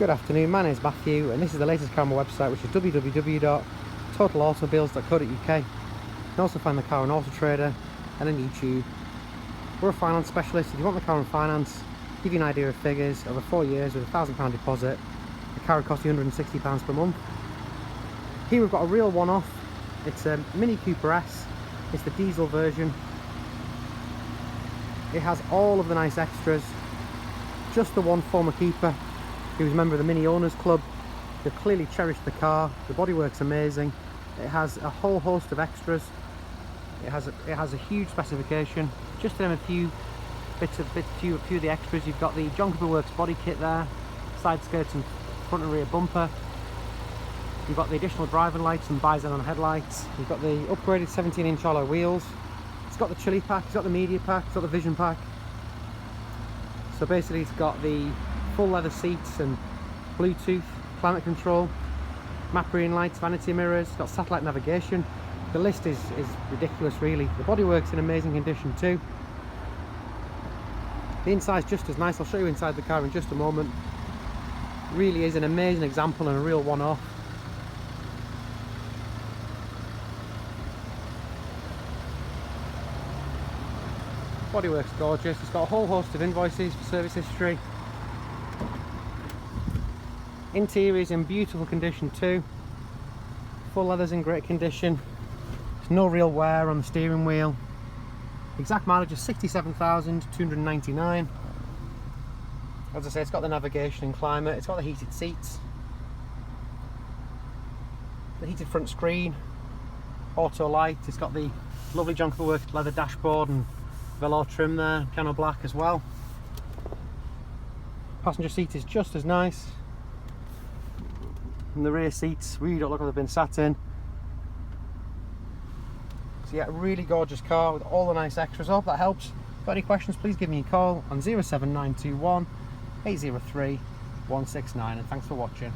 Good afternoon, my name is Matthew and this is the latest car on my website, which is www.totalautomobiles.co.uk. You can also find the car on Auto Trader and on YouTube. We're a finance specialist. If you want the car on finance, give you an idea of figures, over 4 years with a £1,000 deposit, the car would cost you £160 per month. Here we've got a real one-off. It's a Mini Cooper S. It's the diesel version. It has all of the nice extras. Just the one former keeper who was a member of the Mini Owners Club. They've clearly cherished the car. The bodywork's amazing. It has a whole host of extras. It has a huge specification. Just to name a few of the extras, you've got the John Cooper Works body kit there, side skirts and front and rear bumper. You've got the additional driving lights and bi-xenon headlights. You've got the upgraded 17-inch alloy wheels. It's got the chili pack, it's got the media pack, it's got the vision pack. So basically it's got the full leather seats and Bluetooth, climate control, map reading lights, vanity mirrors, it's got satellite navigation. The list is ridiculous really. The bodywork's in amazing condition too. The inside's just as nice. I'll show you inside the car in just a moment. It really is an amazing example and a real one-off. Bodywork's gorgeous. It's got a whole host of invoices for service history. Interior's in beautiful condition too. Full leather's in great condition. There's no real wear on the steering wheel. Exact mileage is 67,299. As I say, it's got the navigation and climate. It's got the heated seats, the heated front screen, auto light. It's got the lovely John Cooper Works leather dashboard and velour trim there, piano black as well. Passenger seat is just as nice. And the rear seats really don't look like they've been sat in. So yeah, a really gorgeous car with all the nice extras. I hope that helps. If you've got any questions, please give me a call on 07921 803 169, and thanks for watching.